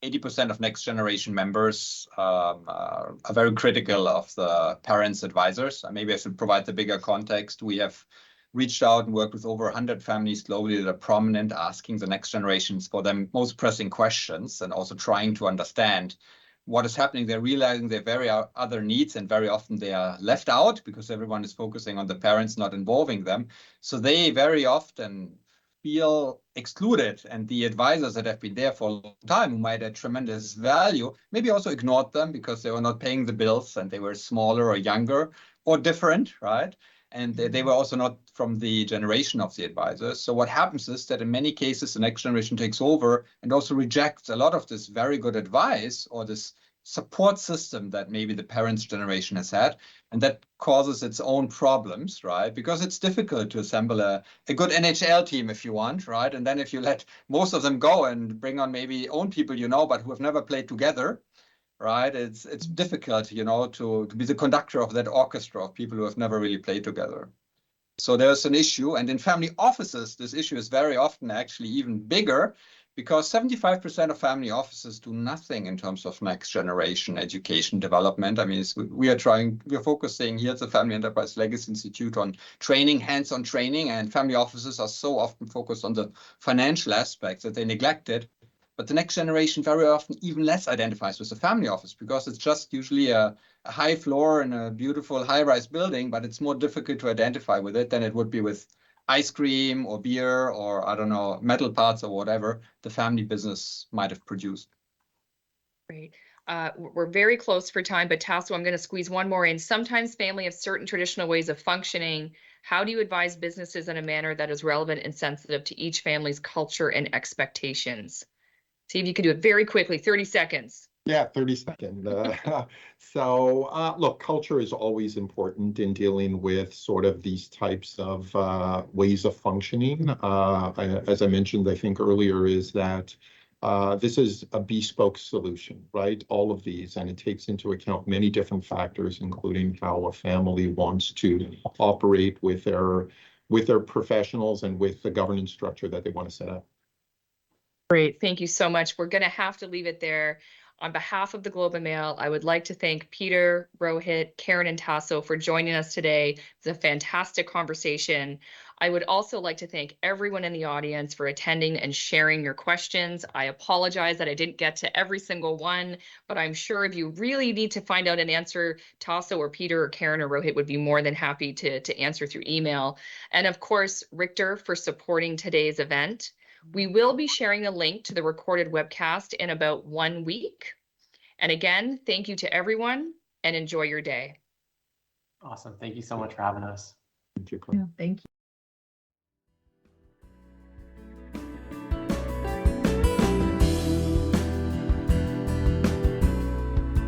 80% of next generation members are very critical of the parents' advisors. Maybe I should provide the bigger context. We have reached out and worked with over 100 families globally that are prominent, asking the next generations for their most pressing questions and also trying to understand what is happening. They're realizing their very other needs, and very often they are left out because everyone is focusing on the parents, not involving them. So they very often feel excluded, and the advisors that have been there for a long time, who might add tremendous value, maybe also ignored them because they were not paying the bills and they were smaller or younger or different, right? And they were also not from the generation of the advisors. So what happens is that in many cases, the next generation takes over and also rejects a lot of this very good advice or this support system that maybe the parents' generation has had. And that causes its own problems, right? Because it's difficult to assemble a good NHL team if you want, right? And then if you let most of them go and bring on maybe own people, but who have never played together, right? It's difficult, to be the conductor of that orchestra of people who have never really played together. So there's an issue. And in family offices, this issue is very often actually even bigger, because 75% of family offices do nothing in terms of next generation education development. I mean, we are focusing here at the Family Enterprise Legacy Institute on training, hands-on training, and family offices are so often focused on the financial aspects that they neglect it. But the next generation very often even less identifies with the family office, because it's just usually a high floor in a beautiful high-rise building, but it's more difficult to identify with it than it would be with ice cream or beer or, I don't know, metal parts or whatever the family business might have produced. Great. We're very close for time, but Tasso, I'm going to squeeze one more in. Sometimes family have certain traditional ways of functioning. How do you advise businesses in a manner that is relevant and sensitive to each family's culture and expectations? See if you can do it very quickly, 30 seconds. Yeah, 30 seconds. Look, culture is always important in dealing with sort of these types of ways of functioning. As I mentioned, I think earlier, is that this is a bespoke solution, right? All of these, and it takes into account many different factors, including how a family wants to operate with with their professionals and with the governance structure that they want to set up. Great. Thank you so much. We're going to have to leave it there. On behalf of the Globe and Mail, I would like to thank Peter, Rohit, Karen, and Tasso for joining us today. It's a fantastic conversation. I would also like to thank everyone in the audience for attending and sharing your questions. I apologize that I didn't get to every single one, but I'm sure if you really need to find out an answer, Tasso or Peter or Karen or Rohit would be more than happy to answer through email. And of course, Richter for supporting today's event. We will be sharing the link to the recorded webcast in about 1 week. And again, thank you to everyone and enjoy your day. Awesome. Thank you so much for having us. Thank you, Claire. Yeah, thank you.